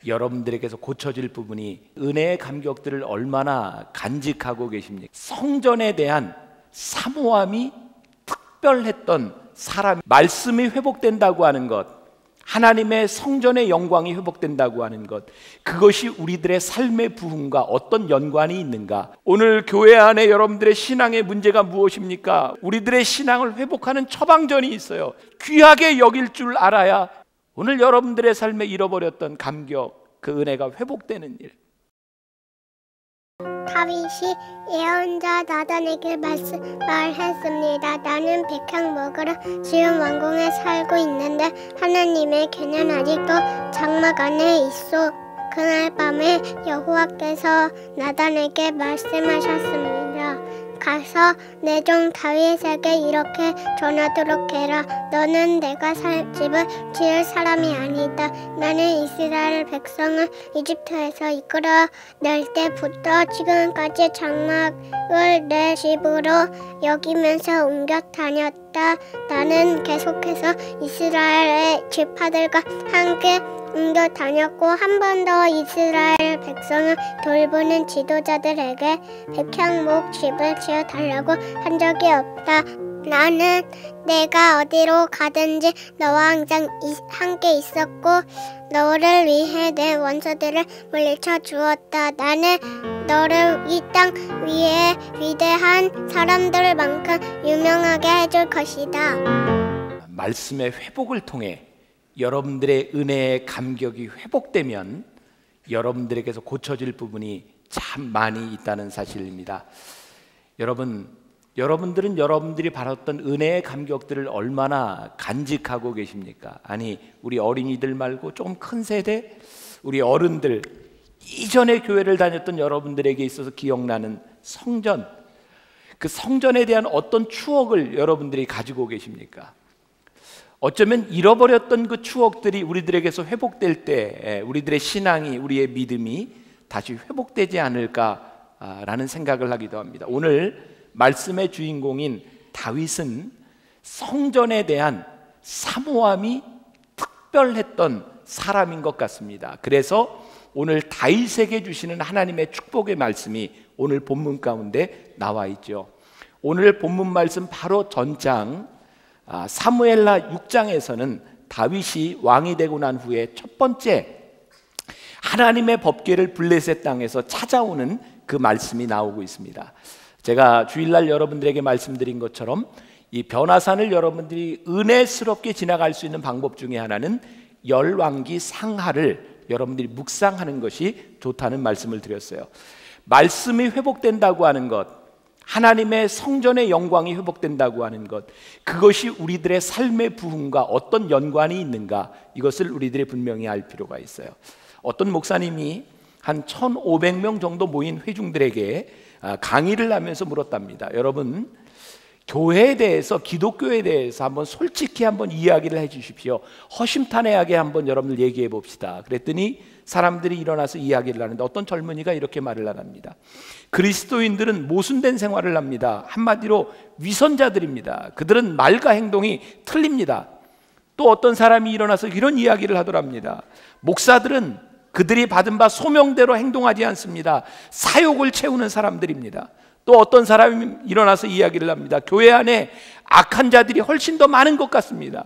여러분들에게서 고쳐질 부분이 은혜의 감격들을 얼마나 간직하고 계십니까? 성전에 대한 사모함이 특별했던 사람, 말씀이 회복된다고 하는 것, 하나님의 성전의 영광이 회복된다고 하는 것, 그것이 우리들의 삶의 부흥과 어떤 연관이 있는가? 오늘 교회 안에 여러분들의 신앙의 문제가 무엇입니까? 우리들의 신앙을 회복하는 처방전이 있어요. 귀하게 여길 줄 알아야 오늘 여러분들의 삶에 잃어버렸던 감격, 그 은혜가 회복되는 일. 다윗이 예언자 나단에게 말했습니다. 나는 백향 먹으러 지은 왕궁에 살고 있는데 하나님의 궤는 아직도 장막 안에 있어. 그날 밤에 여호와께서 나단에게 말씀하셨습니다. 가서 내 종 다윗에게 이렇게 전하도록 해라. 너는 내가 살 집을 지을 사람이 아니다. 나는 이스라엘 백성을 이집트에서 이끌어 낼 때부터 지금까지 장막을 내 집으로 여기면서 옮겨 다녔다. 나는 계속해서 이스라엘의 지파들과 함께 옮겨 다녔고 한 번 더 이스라엘 백성을 돌보는 지도자들에게 백향목 집을 지어달라고 한 적이 없다. 나는 내가 어디로 가든지 너와 항상 함께 있었고 너를 위해 내 원수들을 물리쳐 주었다. 나는 너를 이 땅 위에 위대한 사람들만큼 유명하게 해줄 것이다. 말씀의 회복을 통해 여러분들의 은혜의 감격이 회복되면 여러분들에게서 고쳐질 부분이 참 많이 있다는 사실입니다. 여러분들은 여러분들이 받았던 은혜의 감격들을 얼마나 간직하고 계십니까? 아니, 우리 어린이들 말고 조금 큰 세대, 우리 어른들, 이전에 교회를 다녔던 여러분들에게 있어서 기억나는 성전, 그 성전에 대한 어떤 추억을 여러분들이 가지고 계십니까? 어쩌면 잃어버렸던 그 추억들이 우리들에게서 회복될 때 우리들의 신앙이, 우리의 믿음이 다시 회복되지 않을까라는 생각을 하기도 합니다. 오늘 말씀의 주인공인 다윗은 성전에 대한 사모함이 특별했던 사람인 것 같습니다. 그래서 오늘 다윗에게 주시는 하나님의 축복의 말씀이 오늘 본문 가운데 나와 있죠. 오늘 본문 말씀 바로 전장 사무엘하 6장에서는 다윗이 왕이 되고 난 후에 첫 번째 하나님의 법궤를 블레셋 땅에서 찾아오는 그 말씀이 나오고 있습니다. 제가 주일날 여러분들에게 말씀드린 것처럼 이 변화산을 여러분들이 은혜스럽게 지나갈 수 있는 방법 중에 하나는 열왕기 상하를 여러분들이 묵상하는 것이 좋다는 말씀을 드렸어요. 말씀이 회복된다고 하는 것, 하나님의 성전의 영광이 회복된다고 하는 것, 그것이 우리들의 삶의 부흥과 어떤 연관이 있는가, 이것을 우리들이 분명히 알 필요가 있어요. 어떤 목사님이 한 1,500명 정도 모인 회중들에게 강의를 하면서 물었답니다. 여러분, 교회에 대해서, 기독교에 대해서 한번 솔직히 한번 이야기를 해 주십시오. 허심탄회하게 한번 여러분들 얘기해 봅시다. 그랬더니 사람들이 일어나서 이야기를 하는데 어떤 젊은이가 이렇게 말을 합니다. 그리스도인들은 모순된 생활을 합니다. 한마디로 위선자들입니다. 그들은 말과 행동이 틀립니다. 또 어떤 사람이 일어나서 이런 이야기를 하더랍니다. 목사들은 그들이 받은 바 소명대로 행동하지 않습니다. 사욕을 채우는 사람들입니다. 또 어떤 사람이 일어나서 이야기를 합니다. 교회 안에 악한 자들이 훨씬 더 많은 것 같습니다.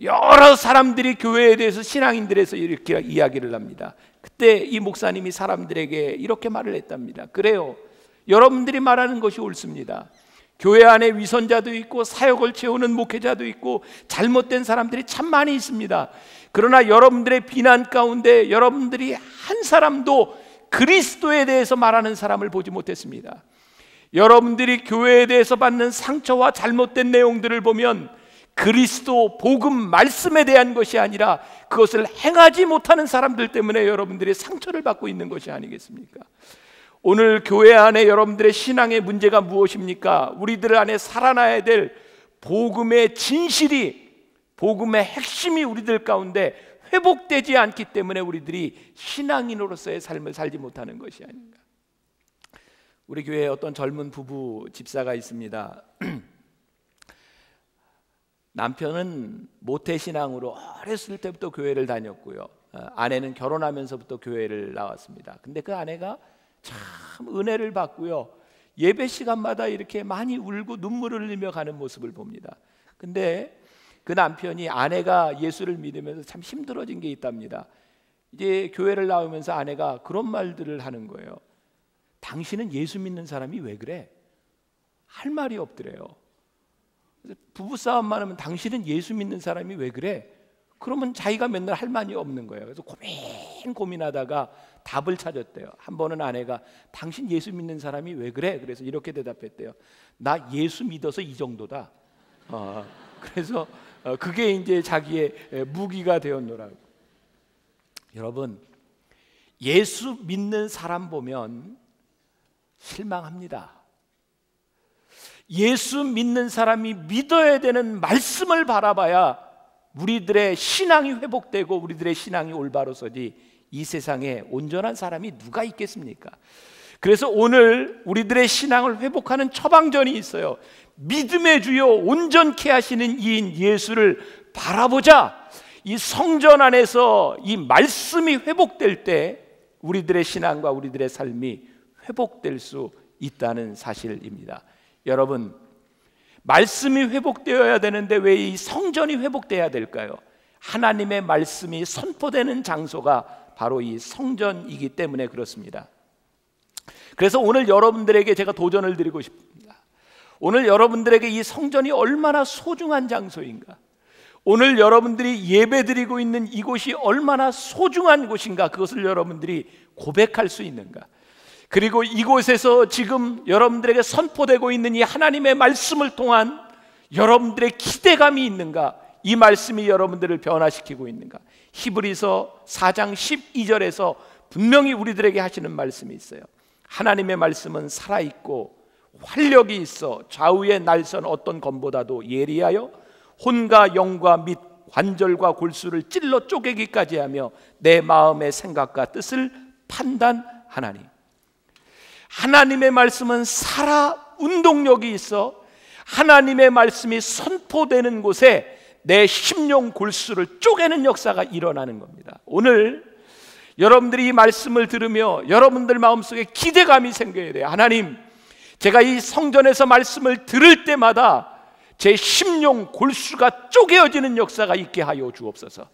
여러 사람들이 교회에 대해서, 신앙인들에서 이렇게 이야기를 합니다. 그때 이 목사님이 사람들에게 이렇게 말을 했답니다. 그래요, 여러분들이 말하는 것이 옳습니다. 교회 안에 위선자도 있고 사욕을 채우는 목회자도 있고 잘못된 사람들이 참 많이 있습니다. 그러나 여러분들의 비난 가운데 여러분들이 한 사람도 그리스도에 대해서 말하는 사람을 보지 못했습니다. 여러분들이 교회에 대해서 받는 상처와 잘못된 내용들을 보면 그리스도 복음 말씀에 대한 것이 아니라 그것을 행하지 못하는 사람들 때문에 여러분들이 상처를 받고 있는 것이 아니겠습니까? 오늘 교회 안에 여러분들의 신앙의 문제가 무엇입니까? 우리들 안에 살아나야 될 복음의 진실이, 복음의 핵심이 우리들 가운데 회복되지 않기 때문에 우리들이 신앙인으로서의 삶을 살지 못하는 것이 아닌가. 우리 교회에 어떤 젊은 부부 집사가 있습니다. 남편은 모태신앙으로 어렸을 때부터 교회를 다녔고요. 아내는 결혼하면서부터 교회를 나왔습니다. 근데 그 아내가 참 은혜를 받고요, 예배 시간마다 이렇게 많이 울고 눈물을 흘리며 가는 모습을 봅니다. 근데 그 남편이 아내가 예수를 믿으면서 참 힘들어진 게 있답니다. 이제 교회를 나오면서 아내가 그런 말들을 하는 거예요. 당신은 예수 믿는 사람이 왜 그래? 할 말이 없더래요. 부부싸움만 하면 당신은 예수 믿는 사람이 왜 그래? 그러면 자기가 맨날 할 말이 없는 거예요. 그래서 고민하다가 답을 찾았대요. 한 번은 아내가 당신 예수 믿는 사람이 왜 그래? 그래서 이렇게 대답했대요. 나 예수 믿어서 이 정도다. 그래서 그게 이제 자기의 무기가 되었노라고. 여러분, 예수 믿는 사람 보면 실망합니다. 예수 믿는 사람이 믿어야 되는 말씀을 바라봐야 우리들의 신앙이 회복되고 우리들의 신앙이 올바로 서지 이 세상에 온전한 사람이 누가 있겠습니까? 그래서 오늘 우리들의 신앙을 회복하는 처방전이 있어요. 믿음의 주요 온전케 하시는 이인 예수를 바라보자. 이 성전 안에서 이 말씀이 회복될 때 우리들의 신앙과 우리들의 삶이 회복될 수 있다는 사실입니다. 여러분, 말씀이 회복되어야 되는데 왜 이 성전이 회복돼야 될까요? 하나님의 말씀이 선포되는 장소가 바로 이 성전이기 때문에 그렇습니다. 그래서 오늘 여러분들에게 제가 도전을 드리고 싶습니다. 오늘 여러분들에게 이 성전이 얼마나 소중한 장소인가, 오늘 여러분들이 예배드리고 있는 이곳이 얼마나 소중한 곳인가, 그것을 여러분들이 고백할 수 있는가, 그리고 이곳에서 지금 여러분들에게 선포되고 있는 이 하나님의 말씀을 통한 여러분들의 기대감이 있는가, 이 말씀이 여러분들을 변화시키고 있는가. 히브리서 4장 12절에서 분명히 우리들에게 하시는 말씀이 있어요. 하나님의 말씀은 살아있고 활력이 있어 좌우의 날선 어떤 검보다도 예리하여 혼과 영과 및 관절과 골수를 찔러 쪼개기까지 하며 내 마음의 생각과 뜻을 판단하나니. 하나님의 말씀은 살아 운동력이 있어 하나님의 말씀이 선포되는 곳에 내 심령 골수를 쪼개는 역사가 일어나는 겁니다. 오늘 여러분들이 이 말씀을 들으며 여러분들 마음속에 기대감이 생겨야 돼요. 하나님, 제가 이 성전에서 말씀을 들을 때마다 제 심령 골수가 쪼개어지는 역사가 있게 하여 주옵소서.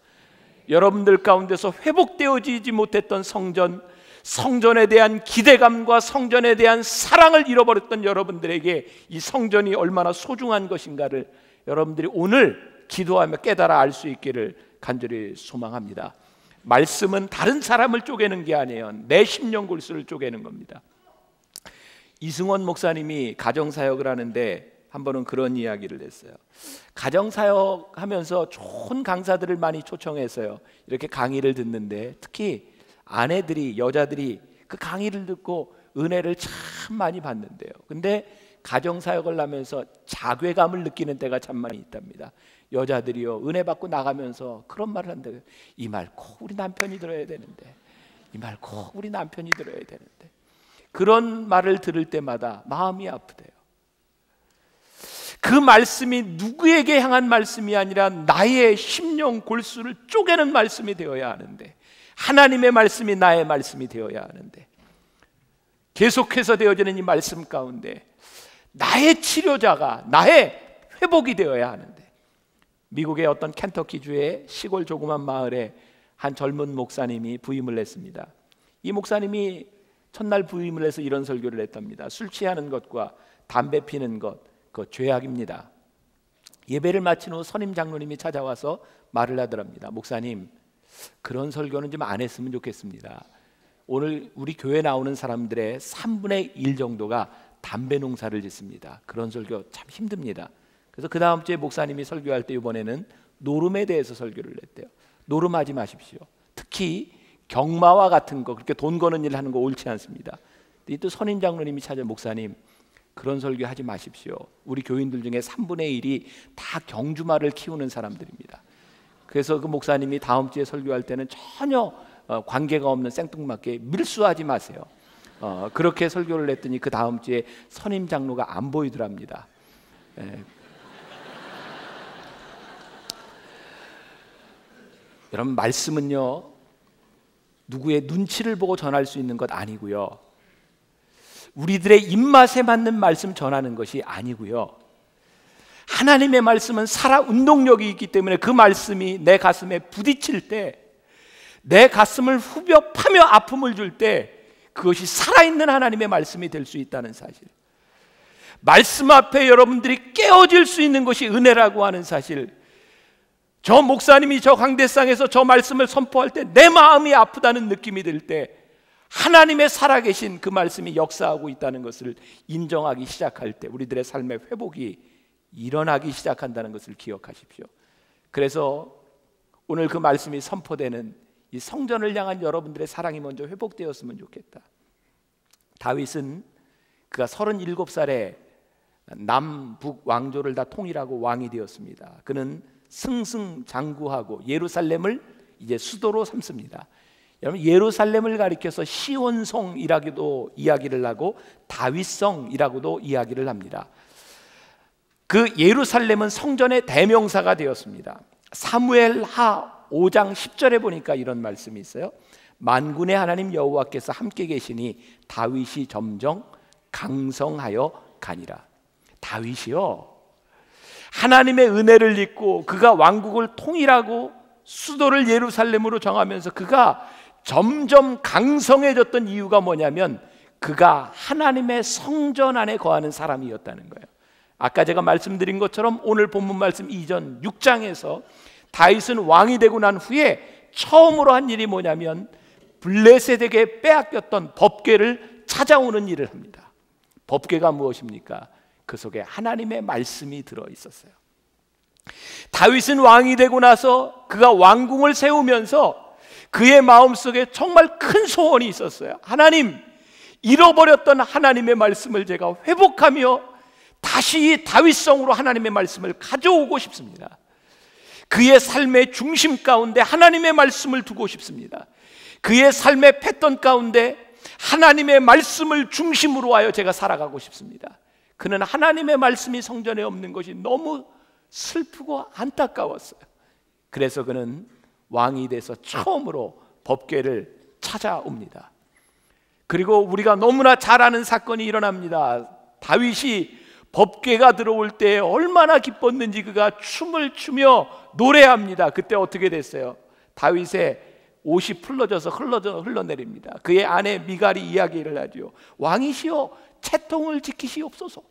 여러분들 가운데서 회복되어지지 못했던 성전에 대한 기대감과 성전에 대한 사랑을 잃어버렸던 여러분들에게 이 성전이 얼마나 소중한 것인가를 여러분들이 오늘 기도하며 깨달아 알 수 있기를 간절히 소망합니다. 말씀은 다른 사람을 쪼개는 게 아니에요. 내 심령 골수를 쪼개는 겁니다. 이승원 목사님이 가정사역을 하는데 한 번은 그런 이야기를 했어요. 가정사역 하면서 좋은 강사들을 많이 초청해서요, 이렇게 강의를 듣는데 특히 아내들이, 여자들이 그 강의를 듣고 은혜를 참 많이 받는데요. 근데 가정사역을 하면서 자괴감을 느끼는 때가 참 많이 있답니다. 여자들이요, 은혜 받고 나가면서 그런 말을 한대요. 이 말 꼭 우리 남편이 들어야 되는데, 이 말 꼭 우리 남편이 들어야 되는데. 그런 말을 들을 때마다 마음이 아프대요. 그 말씀이 누구에게 향한 말씀이 아니라 나의 심령 골수를 쪼개는 말씀이 되어야 하는데, 하나님의 말씀이 나의 말씀이 되어야 하는데, 계속해서 되어지는 이 말씀 가운데 나의 치료자가, 나의 회복이 되어야 하는데, 미국의 어떤 켄터키주의 시골 조그만 마을에 한 젊은 목사님이 부임을 했습니다. 이 목사님이 첫날 부임을 해서 이런 설교를 했답니다. 술 취하는 것과 담배 피는 것, 그 죄악입니다. 예배를 마친 후 선임 장로님이 찾아와서 말을 하더랍니다. 목사님, 그런 설교는 좀 안 했으면 좋겠습니다. 오늘 우리 교회 나오는 사람들의 3분의 1 정도가 담배 농사를 짓습니다. 그런 설교 참 힘듭니다. 그래서 그 다음 주에 목사님이 설교할 때 이번에는 노름에 대해서 설교를 했대요. 노름하지 마십시오. 특히 경마와 같은 거, 그렇게 돈 거는 일 하는 거 옳지 않습니다. 또 선임 장로님이 찾아, 목사님, 그런 설교 하지 마십시오. 우리 교인들 중에 3분의 1이 다 경주마를 키우는 사람들입니다. 그래서 그 목사님이 다음 주에 설교할 때는 전혀 관계가 없는 생뚱맞게 밀수하지 마세요. 그렇게 설교를 했더니 그 다음 주에 선임 장로가 안 보이더랍니다. 여러분, 말씀은요 누구의 눈치를 보고 전할 수 있는 것 아니고요. 우리들의 입맛에 맞는 말씀 전하는 것이 아니고요. 하나님의 말씀은 살아 운동력이 있기 때문에 그 말씀이 내 가슴에 부딪힐 때, 내 가슴을 후벼 파며 아픔을 줄 때 그것이 살아있는 하나님의 말씀이 될 수 있다는 사실, 말씀 앞에 여러분들이 깨어질 수 있는 것이 은혜라고 하는 사실, 저 목사님이 저 강대상에서 저 말씀을 선포할 때 내 마음이 아프다는 느낌이 들 때 하나님의 살아계신 그 말씀이 역사하고 있다는 것을 인정하기 시작할 때 우리들의 삶의 회복이 일어나기 시작한다는 것을 기억하십시오. 그래서 오늘 그 말씀이 선포되는 이 성전을 향한 여러분들의 사랑이 먼저 회복되었으면 좋겠다. 다윗은 그가 37살에 남북 왕조를 다 통일하고 왕이 되었습니다. 그는 승승장구하고 예루살렘을 이제 수도로 삼습니다. 여러분, 예루살렘을 가리켜서 시온성이라고도 이야기를 하고 다윗성이라고도 이야기를 합니다. 그 예루살렘은 성전의 대명사가 되었습니다. 사무엘하 5장 10절에 보니까 이런 말씀이 있어요. 만군의 하나님 여호와께서 함께 계시니 다윗이 점점 강성하여 가니라. 다윗이요, 하나님의 은혜를 입고 그가 왕국을 통일하고 수도를 예루살렘으로 정하면서 그가 점점 강성해졌던 이유가 뭐냐면 그가 하나님의 성전 안에 거하는 사람이었다는 거예요. 아까 제가 말씀드린 것처럼 오늘 본문 말씀 이전 6장에서 다윗은 왕이 되고 난 후에 처음으로 한 일이 뭐냐면 블레셋에게 빼앗겼던 법궤를 찾아오는 일을 합니다. 법궤가 무엇입니까? 그 속에 하나님의 말씀이 들어있었어요. 다윗은 왕이 되고 나서 그가 왕궁을 세우면서 그의 마음속에 정말 큰 소원이 있었어요. 하나님, 잃어버렸던 하나님의 말씀을 제가 회복하며 다시 다윗성으로 하나님의 말씀을 가져오고 싶습니다. 그의 삶의 중심 가운데 하나님의 말씀을 두고 싶습니다. 그의 삶의 패턴 가운데 하나님의 말씀을 중심으로 하여 제가 살아가고 싶습니다. 그는 하나님의 말씀이 성전에 없는 것이 너무 슬프고 안타까웠어요. 그래서 그는 왕이 돼서 처음으로 법궤를 찾아옵니다. 그리고 우리가 너무나 잘 아는 사건이 일어납니다. 다윗이 법궤가 들어올 때 얼마나 기뻤는지 그가 춤을 추며 노래합니다. 그때 어떻게 됐어요? 다윗의 옷이 풀러져서 흘러내립니다. 그의 아내 미갈이 이야기를 하죠. 왕이시여, 채통을 지키시옵소서.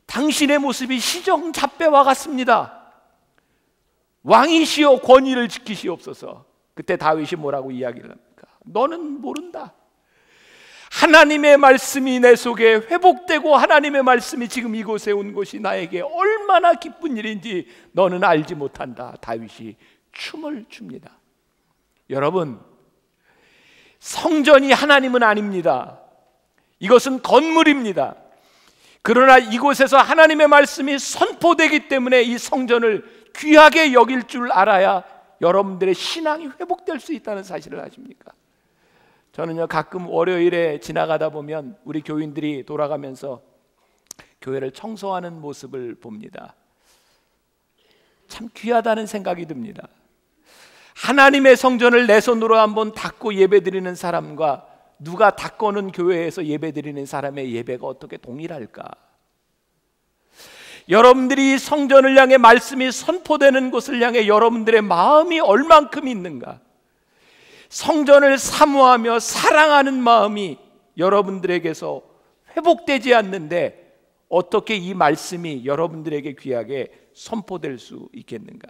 당신의 모습이 시정잡배와 같습니다. 왕이시여, 권위를 지키시옵소서. 그때 다윗이 뭐라고 이야기를 합니까? 너는 모른다. 하나님의 말씀이 내 속에 회복되고 하나님의 말씀이 지금 이곳에 온 것이 나에게 얼마나 기쁜 일인지 너는 알지 못한다. 다윗이 춤을 춥니다. 여러분, 성전이 하나님은 아닙니다. 이것은 건물입니다. 그러나 이곳에서 하나님의 말씀이 선포되기 때문에 이 성전을 귀하게 여길 줄 알아야 여러분들의 신앙이 회복될 수 있다는 사실을 아십니까? 저는요, 가끔 월요일에 지나가다 보면 우리 교인들이 돌아가면서 교회를 청소하는 모습을 봅니다. 참 귀하다는 생각이 듭니다. 하나님의 성전을 내 손으로 한번 닦고 예배드리는 사람과 누가 닦아놓은 교회에서 예배드리는 사람의 예배가 어떻게 동일할까? 여러분들이 성전을 향해 말씀이 선포되는 곳을 향해 여러분들의 마음이 얼만큼 있는가? 성전을 사모하며 사랑하는 마음이 여러분들에게서 회복되지 않는데 어떻게 이 말씀이 여러분들에게 귀하게 선포될 수 있겠는가?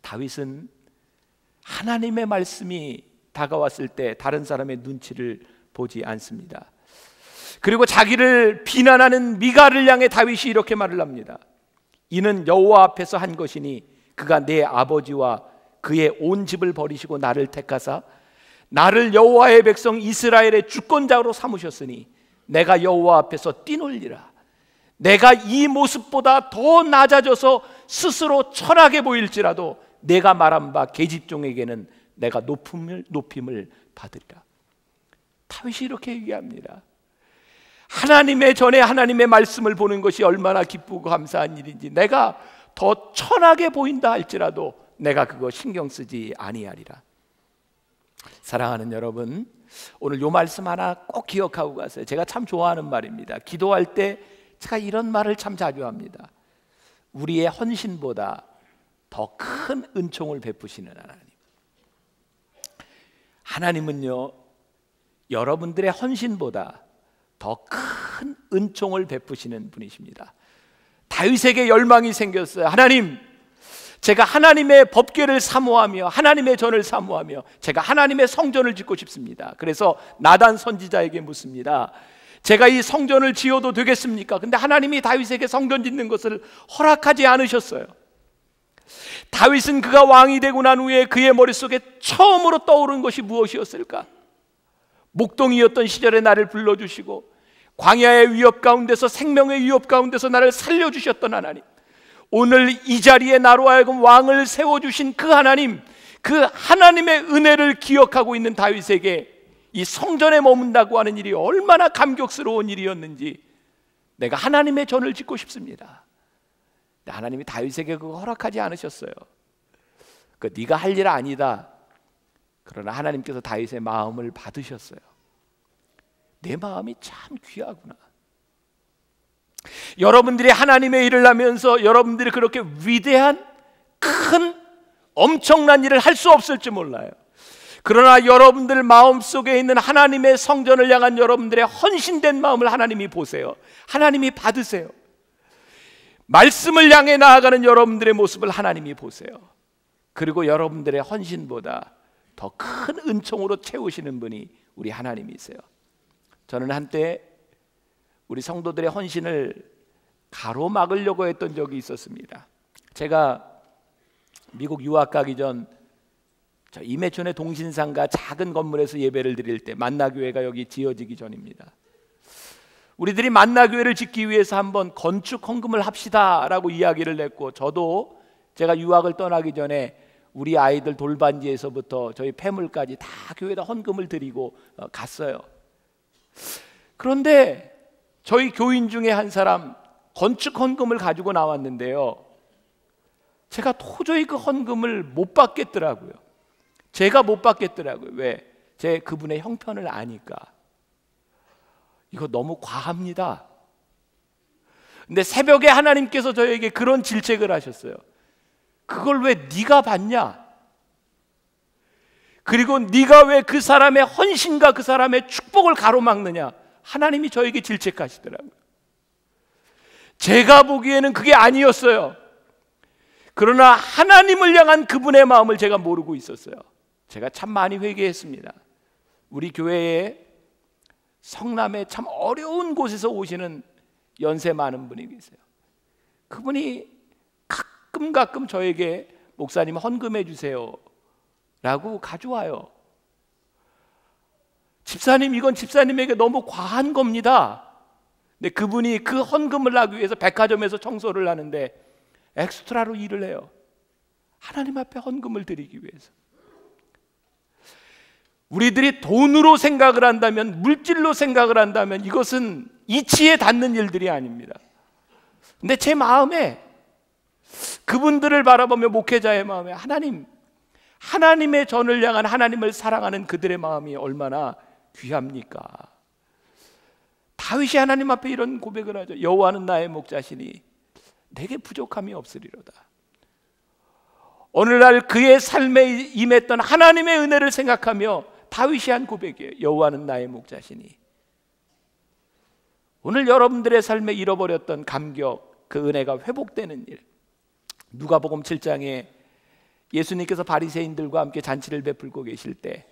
다윗은 하나님의 말씀이 다가왔을 때 다른 사람의 눈치를 보지 않습니다. 그리고 자기를 비난하는 미갈을 향해 다윗이 이렇게 말을 합니다. 이는 여호와 앞에서 한 것이니 그가 내 아버지와 그의 온 집을 버리시고 나를 택하사 나를 여호와의 백성 이스라엘의 주권자로 삼으셨으니 내가 여호와 앞에서 뛰놀리라. 내가 이 모습보다 더 낮아져서 스스로 천하게 보일지라도 내가 말한 바 계집종에게는 내가 높임을 받으리라. 다윗이 이렇게 얘기합니다. 하나님의 전에 하나님의 말씀을 보는 것이 얼마나 기쁘고 감사한 일인지, 내가 더 천하게 보인다 할지라도 내가 그거 신경 쓰지 아니하리라. 사랑하는 여러분, 오늘 요 말씀 하나 꼭 기억하고 가세요. 제가 참 좋아하는 말입니다. 기도할 때 제가 이런 말을 참 자주 합니다. 우리의 헌신보다 더 큰 은총을 베푸시는 하나님. 하나님은요, 여러분들의 헌신보다 더 큰 은총을 베푸시는 분이십니다. 다윗에게 열망이 생겼어요. 하나님, 제가 하나님의 법궤를 사모하며 하나님의 전을 사모하며 제가 하나님의 성전을 짓고 싶습니다. 그래서 나단 선지자에게 묻습니다. 제가 이 성전을 지어도 되겠습니까? 근데 하나님이 다윗에게 성전 짓는 것을 허락하지 않으셨어요. 다윗은 그가 왕이 되고 난 후에 그의 머릿속에 처음으로 떠오른 것이 무엇이었을까? 목동이었던 시절에 나를 불러주시고 광야의 위협 가운데서, 생명의 위협 가운데서 나를 살려주셨던 하나님, 오늘 이 자리에 나로 하여금 왕을 세워주신 그 하나님, 그 하나님의 은혜를 기억하고 있는 다윗에게 이 성전에 머문다고 하는 일이 얼마나 감격스러운 일이었는지, 내가 하나님의 전을 짓고 싶습니다. 근데 하나님이 다윗에게 그거 허락하지 않으셨어요. 그 네가 할 일 아니다. 그러나 하나님께서 다윗의 마음을 받으셨어요. 내 마음이 참 귀하구나. 여러분들이 하나님의 일을 하면서 여러분들이 그렇게 위대한 큰 엄청난 일을 할 수 없을지 몰라요. 그러나 여러분들 마음속에 있는 하나님의 성전을 향한 여러분들의 헌신된 마음을 하나님이 보세요. 하나님이 받으세요. 말씀을 향해 나아가는 여러분들의 모습을 하나님이 보세요. 그리고 여러분들의 헌신보다 더 큰 은총으로 채우시는 분이 우리 하나님이세요. 저는 한때 우리 성도들의 헌신을 가로막으려고 했던 적이 있었습니다. 제가 미국 유학 가기 전 저 임해촌의 동신상가 작은 건물에서 예배를 드릴 때, 만나교회가 여기 지어지기 전입니다. 우리들이 만나교회를 짓기 위해서 한번 건축 헌금을 합시다라고 이야기를 냈고, 저도 제가 유학을 떠나기 전에 우리 아이들 돌반지에서부터 저희 폐물까지 다 교회에다 헌금을 드리고 갔어요. 그런데 저희 교인 중에 한 사람 건축 헌금을 가지고 나왔는데요, 제가 도저히 그 헌금을 못 받겠더라고요. 제가 못 받겠더라고요. 왜? 제 그분의 형편을 아니까. 이거 너무 과합니다. 근데 새벽에 하나님께서 저에게 그런 질책을 하셨어요. 그걸 왜 네가 받냐? 그리고 네가 왜 그 사람의 헌신과 그 사람의 축복을 가로막느냐? 하나님이 저에게 질책하시더라고요. 제가 보기에는 그게 아니었어요. 그러나 하나님을 향한 그분의 마음을 제가 모르고 있었어요. 제가 참 많이 회개했습니다. 우리 교회에 성남에 참 어려운 곳에서 오시는 연세 많은 분이 계세요. 그분이 가끔 저에게 목사님 헌금해 주세요 라고 가져와요. 집사님, 이건 집사님에게 너무 과한 겁니다. 근데 그분이 그 헌금을 하기 위해서 백화점에서 청소를 하는데 엑스트라로 일을 해요. 하나님 앞에 헌금을 드리기 위해서. 우리들이 돈으로 생각을 한다면, 물질로 생각을 한다면 이것은 이치에 닿는 일들이 아닙니다. 근데 제 마음에, 그분들을 바라보며 목회자의 마음에, 하나님의 전을 향한, 하나님을 사랑하는 그들의 마음이 얼마나 귀합니까? 다윗이 하나님 앞에 이런 고백을 하죠. 여호와는 나의 목자시니 내게 부족함이 없으리로다. 오늘날 그의 삶에 임했던 하나님의 은혜를 생각하며 다윗이 한 고백이에요. 여호와는 나의 목자시니. 오늘 여러분들의 삶에 잃어버렸던 감격, 그 은혜가 회복되는 일. 누가복음 7장에 예수님께서 바리새인들과 함께 잔치를 베풀고 계실 때,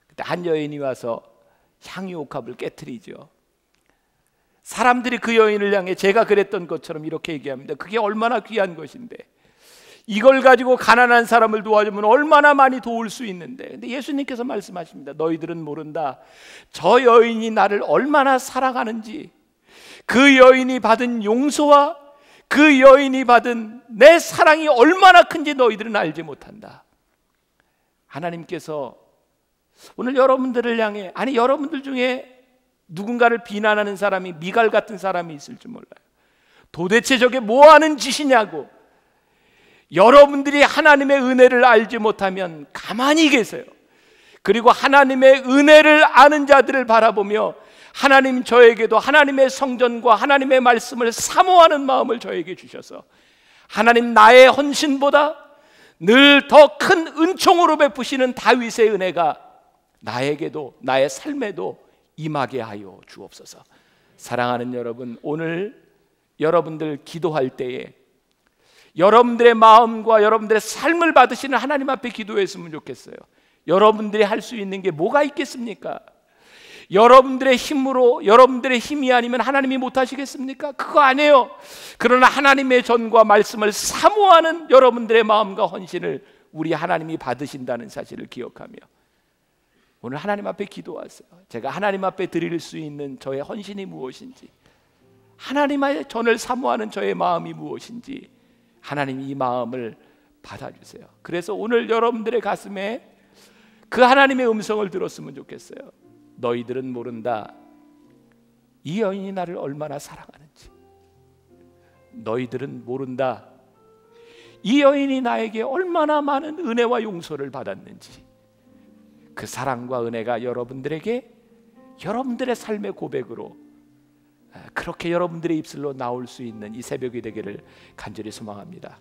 그때 한 여인이 와서 향유옥합을 깨트리죠. 사람들이 그 여인을 향해 제가 그랬던 것처럼 이렇게 얘기합니다. 그게 얼마나 귀한 것인데, 이걸 가지고 가난한 사람을 도와주면 얼마나 많이 도울 수 있는데. 근데 예수님께서 말씀하십니다. 너희들은 모른다. 저 여인이 나를 얼마나 사랑하는지, 그 여인이 받은 용서와 그 여인이 받은 내 사랑이 얼마나 큰지 너희들은 알지 못한다. 하나님께서 오늘 여러분들을 향해, 아니 여러분들 중에 누군가를 비난하는 사람이, 미갈 같은 사람이 있을지 몰라요. 도대체 저게 뭐하는 짓이냐고. 여러분들이 하나님의 은혜를 알지 못하면 가만히 계세요. 그리고 하나님의 은혜를 아는 자들을 바라보며 하나님 저에게도 하나님의 성전과 하나님의 말씀을 사모하는 마음을 저에게 주셔서 하나님 나의 헌신보다 늘 더 큰 은총으로 베푸시는 다윗의 은혜가 나에게도 나의 삶에도 임하게 하여 주옵소서. 사랑하는 여러분, 오늘 여러분들 기도할 때에 여러분들의 마음과 여러분들의 삶을 받으시는 하나님 앞에 기도했으면 좋겠어요. 여러분들이 할 수 있는 게 뭐가 있겠습니까? 여러분들의 힘으로, 여러분들의 힘이 아니면 하나님이 못하시겠습니까? 그거 아니에요. 그러나 하나님의 전과 말씀을 사모하는 여러분들의 마음과 헌신을 우리 하나님이 받으신다는 사실을 기억하며 오늘 하나님 앞에 기도하세요. 제가 하나님 앞에 드릴 수 있는 저의 헌신이 무엇인지, 하나님의 전을 사모하는 저의 마음이 무엇인지 하나님이 이 마음을 받아주세요. 그래서 오늘 여러분들의 가슴에 그 하나님의 음성을 들었으면 좋겠어요. 너희들은 모른다. 이 여인이 나를 얼마나 사랑하는지. 너희들은 모른다. 이 여인이 나에게 얼마나 많은 은혜와 용서를 받았는지. 그 사랑과 은혜가 여러분들에게 여러분들의 삶의 고백으로 그렇게 여러분들의 입술로 나올 수 있는 이 새벽이 되기를 간절히 소망합니다.